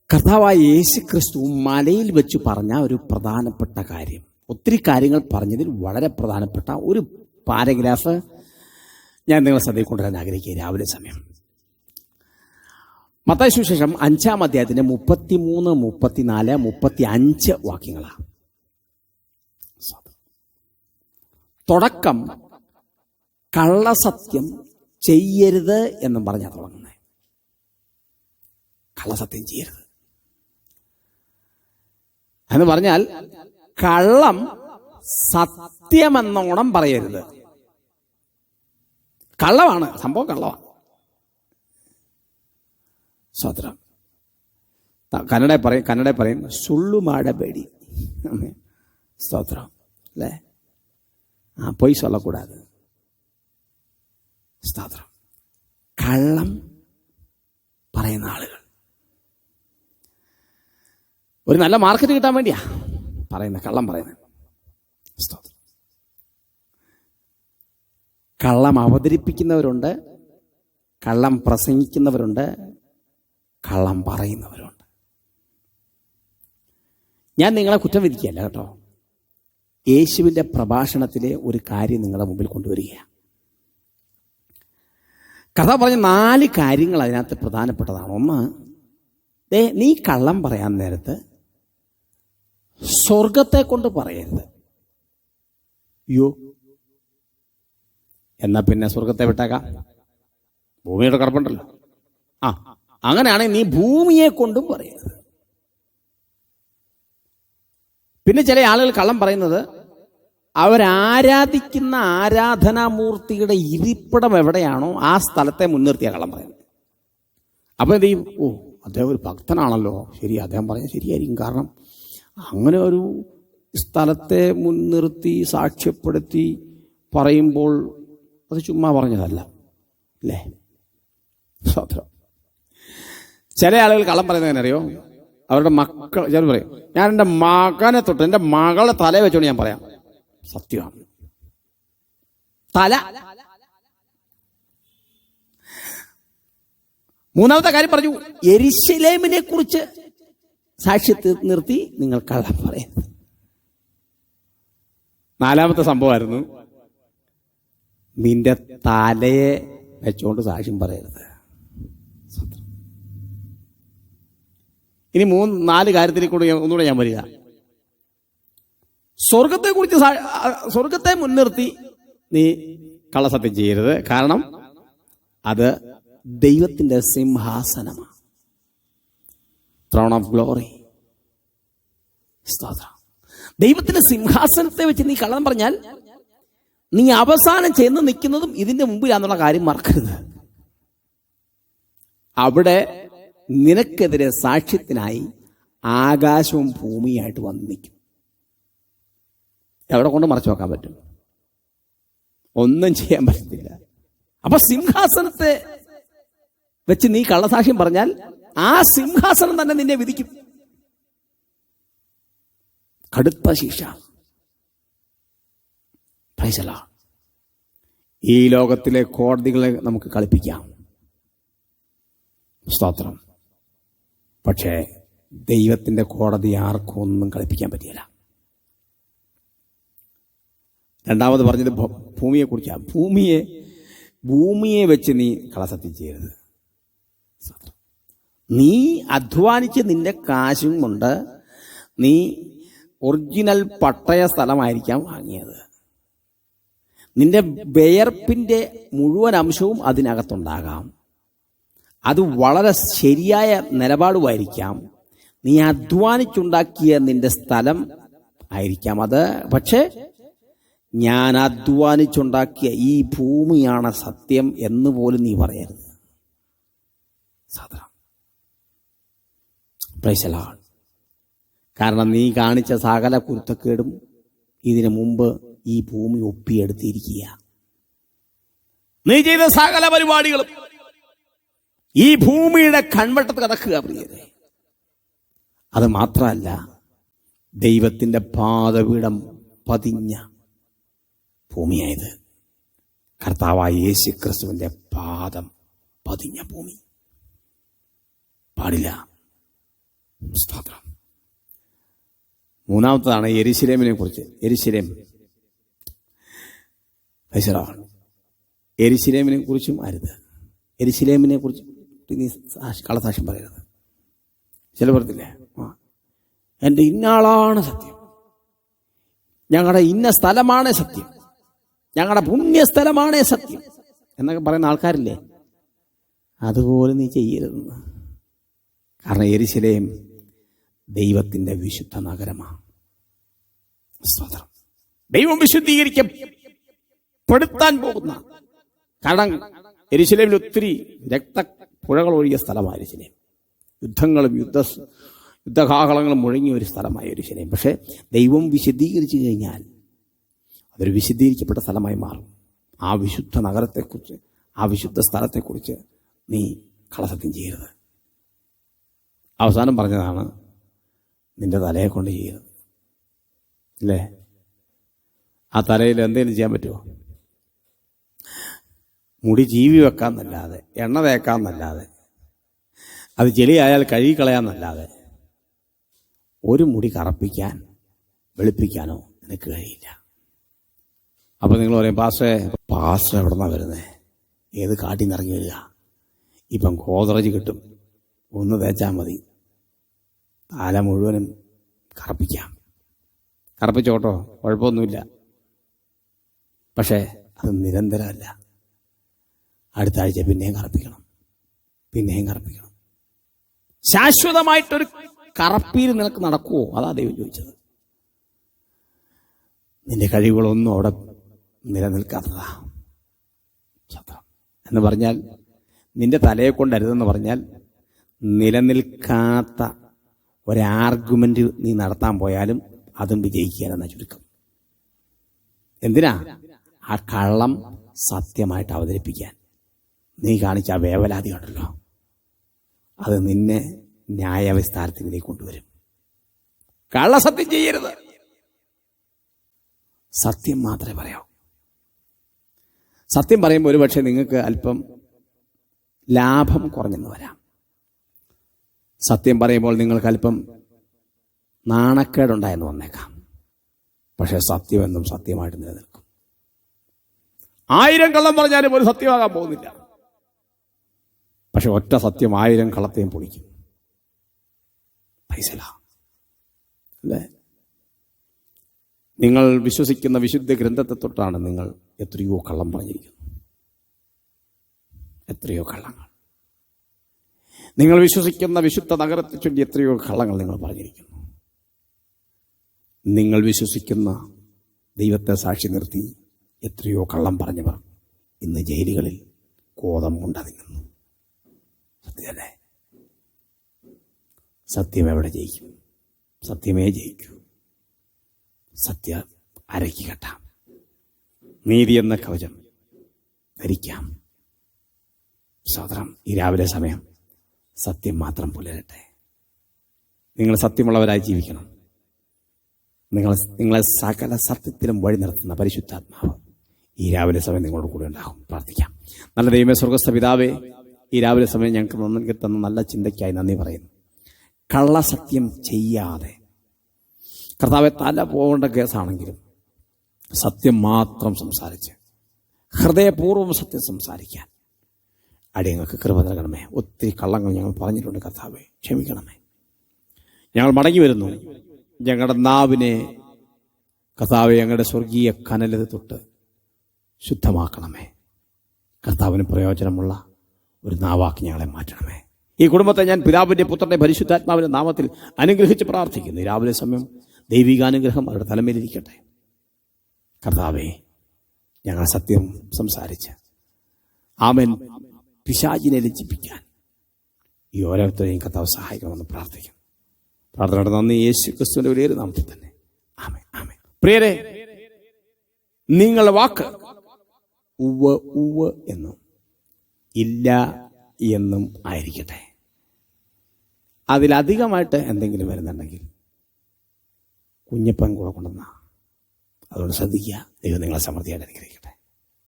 കർത്താവായ യേശു ക്രിസ്തു മലയിൽ വെച്ച് പറഞ്ഞ ഒരു പ്രധാനപ്പെട്ട കാര്യം, ഒത്തിരി കാര്യങ്ങൾ പറഞ്ഞതിൽ വളരെ പ്രധാനപ്പെട്ട ഒരു പാരഗ്രാഫ് ഞാൻ നിങ്ങളെ ശ്രദ്ധയിൽ കൊണ്ടുവരാൻ ആഗ്രഹിക്കുക. രാവിലെ സമയം മത്തായി സുവിശേഷം 5-ാം അധ്യായത്തിന്റെ 33, 34, 35 വാക്യങ്ങളാണ്. തുടക്കം കള്ളസത്യം ചെയ്യരുത് എന്നും പറഞ്ഞാൽ തുടങ്ങുന്നത്. കള്ളസത്യം ചെയ്യരുത് എന്ന് പറഞ്ഞാൽ കള്ളം സത്യമെന്നോണം പറയരുത്. കള്ളമാണ് സംഭവം, കള്ളമാണ്. സ്വത്രം കന്നഡ പറയും സുള്ളു മാടബേടി. സ്തോത്രം അല്ലേ? പൊയ് ചൊല്ലക്കൂടാതെ. സ്തോത്രം. കള്ളം പറയുന്ന ആളുകൾ ഒരു നല്ല മാർക്കറ്റ് കിട്ടാൻ വേണ്ടിയാ കള്ളം പറയുന്നത്. സ്തോത്രം. കള്ളം അവതരിപ്പിക്കുന്നവരുണ്ട്, കള്ളം പ്രസംഗിക്കുന്നവരുണ്ട്, കള്ളം പറയുന്നവരുണ്ട്. ഞാൻ നിങ്ങളെ കുറ്റം വിധിക്കുകയല്ല കേട്ടോ. യേശുവിൻ്റെ പ്രഭാഷണത്തിലെ ഒരു കാര്യം നിങ്ങളുടെ മുമ്പിൽ കൊണ്ടുവരികയാണ്. കർത്താവ് പറഞ്ഞ 4 കാര്യങ്ങൾ അതിനകത്ത് പ്രധാനപ്പെട്ടതാണ്. ഒന്ന്, നീ കള്ളം പറയാൻ നേരത്ത് സ്വർഗത്തെ കൊണ്ട് പറയരുത്. അയ്യോ, എന്നാ പിന്നെ സ്വർഗത്തെ വിട്ടേക്കാം, ഭൂമിയുടെ കടപ്പുണ്ടല്ലോ. അങ്ങനെയാണെങ്കിൽ നീ ഭൂമിയെ കൊണ്ടും പറയരുത്. പിന്നെ ചില ആളുകൾ കള്ളം പറയുന്നത് അവരാരാധിക്കുന്ന ആരാധനാമൂർത്തിയുടെ ഇരിപ്പിടം എവിടെയാണോ ആ സ്ഥലത്തെ മുൻനിർത്തിയ കള്ളം പറയുന്നത്. അപ്പൊ എന്ത് ചെയ്യും? അദ്ദേഹം ഒരു ഭക്തനാണല്ലോ, ശരി, അദ്ദേഹം പറഞ്ഞത് ശരിയായിരിക്കും. കാരണം അങ്ങനെ ഒരു സ്ഥലത്തെ മുൻനിർത്തി സാക്ഷ്യപ്പെടുത്തി പറയുമ്പോൾ അത് ചുമ്മാ പറഞ്ഞതല്ല അല്ലേ? സ്വത്രം. ചില ആളുകൾ കള്ളം പറയുന്നത് എങ്ങനെ അറിയോ? അവരുടെ മക്കൾ ചില പറയും, ഞാൻ എൻ്റെ മകനെ തൊട്ട് എൻ്റെ മകളെ തല വെച്ചോണ്ട് ഞാൻ പറയാം. സത്യമാണ്. തല. മൂന്നാമത്തെ കാര്യം പറഞ്ഞു, യെരുശലേമിനെ കുറിച്ച് സാക്ഷ്യത്തെ നിർത്തി നിങ്ങൾ കള്ളം പറയുന്നത്. 4-ാമത്തെ സംഭവമായിരുന്നു, നിന്റെ തലയെ വെച്ചോണ്ട് സാക്ഷ്യം പറയരുത്. ഇനി 3-4 കാര്യത്തിൽ കൂടെ ഒന്നുകൂടെ ഞാൻ വരിക. സ്വർഗത്തെ മുൻനിർത്തി നീ കള്ളസത്യം ചെയ്യരുത്. കാരണം അത് ദൈവത്തിന്റെ സിംഹാസനമാണ്. Thrown of glory. ദൈവത്തിന്റെ സിംഹാസനത്തെ വെച്ച് നീ കള്ളം പറഞ്ഞാൽ നീ അവസാനം ചെന്ന് നിൽക്കുന്നതും ഇതിന്റെ മുമ്പിലാന്നുള്ള കാര്യം മറക്കരുത്. അവിടെ നിനക്കെതിരെ സാക്ഷ്യത്തിനായി ആകാശവും ഭൂമിയായിട്ട് വന്ന് നിൽക്കും. എവിടെ കൊണ്ട് മറച്ചു വെക്കാൻ പറ്റും? ഒന്നും ചെയ്യാൻ പറ്റത്തില്ല. അപ്പൊ സിംഹാസനത്തെ വെച്ച് നീ കള്ളസാക്ഷ്യം പറഞ്ഞാൽ ആ സിംഹാസനം തന്നെ നിന്നെ വിധിക്കും. കടുത്ത ശിക്ഷ. ഈ ലോകത്തിലെ കോടതികളെ നമുക്ക് കളിപ്പിക്കാം. സ്തോത്രം. പക്ഷേ ദൈവത്തിന്റെ കോടതി ആർക്കും ഒന്നും കളിപ്പിക്കാൻ പറ്റില്ല. രണ്ടാമത് പറഞ്ഞത് ഭൂമിയെ കുറിച്ചാണ്. ഭൂമിയെ വെച്ച് നീ കള്ളസത്യം ചെയ്യരുത്. നീ അധ്വാനിച്ച് നിന്റെ കാശും കൊണ്ട് നീ ഒറിജിനൽ പട്ടയ സ്ഥലമായിരിക്കാം വാങ്ങിയത്. നിന്റെ വിയർപ്പിന്റെ മുഴുവൻ അംശവും അതിനകത്തുണ്ടാകാം. അത് വളരെ ശരിയായ നിലപാടുമായിരിക്കാം. നീ അധ്വാനിച്ചുണ്ടാക്കിയ നിന്റെ സ്ഥലം ആയിരിക്കാം അത്. പക്ഷെ ഞാൻ അധ്വാനിച്ചുണ്ടാക്കിയ ഈ ഭൂമിയാണ് സത്യം എന്ന് പോലും നീ പറയരുത്. കാരണം നീ കാണിച്ച സകല കുരുത്തക്കേടും ഇതിനു മുമ്പ് ഈ ഭൂമി ഒപ്പിയെടുത്തിരിക്കുക. നീ ചെയ്ത സകല പരിപാടികളും ഈ ഭൂമിയുടെ കൺവെട്ടത്ത് കിടക്കുക പ്രിയരെ. അത് മാത്രമല്ല, ദൈവത്തിന്റെ പാദപീഠം പതിഞ്ഞ ഭൂമിയായത്. കർത്താവായ യേശു ക്രിസ്തുവിന്റെ പാദം പതിഞ്ഞ ഭൂമി. പാടില്ല. സ്തോത്രം. മൂന്നാമത്തതാണ് യെരുശലേമിനെ കുറിച്ച്. യെരുശലേം യെരുശലേമിനെ കുറിച്ചും അരുത്. യെരുശലേമിനെ കുറിച്ച് നീ കള്ളസാക്ഷ്യം പറയരുത്. ചില പറഞ്ഞില്ലേ, എൻ്റെ ഇന്നാളാണ് സത്യം, ഞങ്ങളുടെ ഇന്ന സ്ഥലമാണ് സത്യം, ഞങ്ങളുടെ പുണ്യസ്ഥലമാണ് സത്യം എന്നൊക്കെ പറയുന്ന ആൾക്കാരില്ലേ, അതുപോലെ നീ ചെയ്യരുതെന്ന്. കാരണം യെരുശലേം ദൈവത്തിൻ്റെ വിശുദ്ധ നഗരമാണ്. സ്തോത്രം. ദൈവം വിശുദ്ധീകരിക്കപ്പെടുത്താൻ പോകുന്ന, കാരണം യെരുശലേമിൽ ഒത്തിരി രക്തപ്പുഴകൾ ഒഴുകിയ സ്ഥലമാണ് യെരുശലേം. യുദ്ധങ്ങളും യുദ്ധകാഹളങ്ങളും മുഴങ്ങിയ ഒരു സ്ഥലമായ യെരുശലേം. പക്ഷേ ദൈവം വിശുദ്ധീകരിച്ചു കഴിഞ്ഞാൽ അതൊരു വിശുദ്ധീകരിക്കപ്പെട്ട സ്ഥലമായി മാറും. ആ വിശുദ്ധ നഗരത്തെക്കുറിച്ച്, ആ വിശുദ്ധ സ്ഥലത്തെക്കുറിച്ച് നീ കള്ളസത്യം ചെയ്യരുത്. അവസാനം പറഞ്ഞതാണ് നിന്റെ തലയെ കൊണ്ട് ചെയ്യരുത്. അല്ലേ? ആ തലയിൽ എന്തെങ്കിലും ചെയ്യാൻ പറ്റുമോ? മുടി ജീവി വെക്കാമെന്നല്ലാതെ, എണ്ണ തേക്കാമെന്നല്ലാതെ, അത് ചെളിയായാൽ കഴുകിക്കളയാമെന്നല്ലാതെ ഒരു മുടി കറപ്പിക്കാൻ, വെളുപ്പിക്കാനോ നിനക്ക് കഴിയില്ല. അപ്പം നിങ്ങൾ പറയും, പാസ്റ്റർ എവിടെ നിന്നാണ് വരുന്നത്? ഏത് കാട്ടിൽ നിന്ന് ഇറങ്ങി വരിക? ഇപ്പം ഗോദ്റേജ് കിട്ടും, ഒന്ന് തേച്ചാൽ മതി, തല മുഴുവനും കറപ്പിക്കാം. കറപ്പിച്ചോട്ടോ, കുഴപ്പമൊന്നുമില്ല. പക്ഷേ അത് നിരന്തരമല്ല. അടുത്ത ആഴ്ച പിന്നെയും കറപ്പിക്കണം, പിന്നെയും കറപ്പിക്കണം. ശാശ്വതമായിട്ടൊരു കറപ്പീര് നിനക്ക് നടക്കുമോ? അതാ ദൈവം ചോദിച്ചത്. നിന്റെ കഴിവുകളൊന്നും അവിടെ നിലനിൽക്കാത്തതാ. എന്ന് പറഞ്ഞാൽ നിന്റെ തലയെ കൊണ്ടരുതെന്ന് പറഞ്ഞാൽ നിലനിൽക്കാത്ത ഒരാർഗ്യുമെന്റ് നീ നടത്താൻ പോയാലും അതും വിജയിക്കാനെന്ന ചുരുക്കം. എന്തിനാ? ആ കള്ളം സത്യമായിട്ട് അവതരിപ്പിക്കാൻ നീ കാണിച്ച ആ വേവലാതി ഉണ്ടല്ലോ, അത് നിന്നെ ന്യായവിസ്താരത്തിലേക്ക് കൊണ്ടുവരും. കള്ളസത്യം ചെയ്യരുത്, സത്യം മാത്രമേ പറയാവൂ. സത്യം പറയുമ്പോൾ ഒരുപക്ഷെ നിങ്ങൾക്ക് അല്പം ലാഭം കുറഞ്ഞെന്ന് വരാം. സത്യം പറയുമ്പോൾ നിങ്ങൾക്ക് അല്പം നാണക്കേടുണ്ടായെന്ന് വന്നേക്കാം. പക്ഷെ സത്യമെന്നും സത്യമായിട്ട് നിലനിൽക്കും. 1000 കള്ളം പറഞ്ഞാലും ഒരു സത്യമാകാൻ പോകുന്നില്ല. പക്ഷെ ഒറ്റ സത്യം 1000 കള്ളത്തെയും പൊളിക്കും. അല്ലേ? നിങ്ങൾ വിശ്വസിക്കുന്ന വിശുദ്ധ ഗ്രന്ഥത്തെ തൊട്ടാണ് നിങ്ങൾ എത്രയോ കള്ളം പറഞ്ഞിരിക്കുന്നു. എത്രയോ കള്ളങ്ങൾ. നിങ്ങൾ വിശ്വസിക്കുന്ന വിശുദ്ധ നഗരത്തെ ചൊല്ലി എത്രയോ കള്ളങ്ങൾ നിങ്ങൾ പറഞ്ഞിരിക്കുന്നു. നിങ്ങൾ വിശ്വസിക്കുന്ന ദൈവത്തെ സാക്ഷി നിർത്തി എത്രയോ കള്ളം പറഞ്ഞവർ ഇന്ന് ജയിലുകളിൽ കോതം കൊണ്ടതിങ്ങുന്നു. സത്യമല്ലേ? സത്യം എവിടെ ജയിക്കും? സത്യമേ ജയിക്കൂ. സത്യം അരയ്ക്ക് കെട്ടാം, നീതി എന്ന കവചം ധരിക്കാം. സഹോദരം, ഈ രാവിലെ സമയം സത്യം മാത്രം പുലരട്ടെ. നിങ്ങൾ സത്യമുള്ളവരായി ജീവിക്കണം. നിങ്ങളെ സകല സത്യത്തിലും വഴി നടത്തുന്ന പരിശുദ്ധാത്മാവ് ഈ രാവിലെ സമയം നിങ്ങളുടെ കൂടെ ഉണ്ടാകും. പ്രാർത്ഥിക്കാം. നല്ല ദൈവമേ, സ്വർഗ്ഗസ്ഥ പിതാവേ, ഈ രാവിലെ സമയം ഞങ്ങൾക്ക് തന്ന നല്ല ചിന്തയ്ക്കായി നന്ദി പറയുന്നു. കള്ളസത്യം ചെയ്യാതെ, കർത്താവെ, തല പോകേണ്ട കേസാണെങ്കിലും സത്യം മാത്രം സംസാരിച്ച് ഹൃദയപൂർവ്വം സത്യം സംസാരിക്കാൻ അടിയങ്ങൾക്ക് കൃപ നൽകണമേ. ഒത്തിരി കള്ളങ്ങൾ ഞങ്ങൾ പറഞ്ഞിട്ടുണ്ട് കർത്താവെ, ക്ഷമിക്കണമേ. ഞങ്ങൾ മടങ്ങി വരുന്നു. ഞങ്ങളുടെ നാവിനെ കർത്താവെ ഞങ്ങളുടെ സ്വർഗീയ കനലത് തൊട്ട് ശുദ്ധമാക്കണമേ. കർത്താവിന് പ്രയോജനമുള്ള ഒരു നാവാക്കി ഞങ്ങളെ മാറ്റണമേ. ഈ കുടുംബത്തെ ഞാൻ പിതാവിന്റെ പുത്രന്റെ പരിശുദ്ധാത്മാവിന്റെ നാമത്തിൽ അനുഗ്രഹിച്ച് പ്രാർത്ഥിക്കുന്നു. രാവിലെ സമയം ദൈവികാനുഗ്രഹം അവരുടെ തലമേലിരിക്കട്ടെ. കർത്താവെ, ഞങ്ങൾ സത്യം സംസാരിച്ച് ആമേൻ പിശാചിനെ ലജ്ജിപ്പിക്കാൻ ഈ ഓരോരുത്തരെയും കർത്താവ് സഹായിക്കണമെന്ന് പ്രാർത്ഥിക്കുന്നു. പ്രാർത്ഥനയുടെ നന്ദി യേശു ക്രിസ്തുവിന്റെ വലിയൊരു നാമത്തിൽ തന്നെ. ആമേൻ, ആമേൻ. പ്രിയരെ, നിങ്ങളുടെ വാക്ക് ഉവ്വ് ഉവ്വ് എന്നും ഇല്ല എന്നും ആയിരിക്കട്ടെ. അതിലധികമായിട്ട് എന്തെങ്കിലും വരുന്നുണ്ടെങ്കിൽ കുഞ്ഞപ്പൻ കൂടെ കൊണ്ടുവന്ന അതുകൊണ്ട് ശ്രദ്ധിക്കുക. ദൈവം നിങ്ങളെ സമൃദ്ധിയായിട്ട് അനുഗ്രഹിക്കട്ടെ.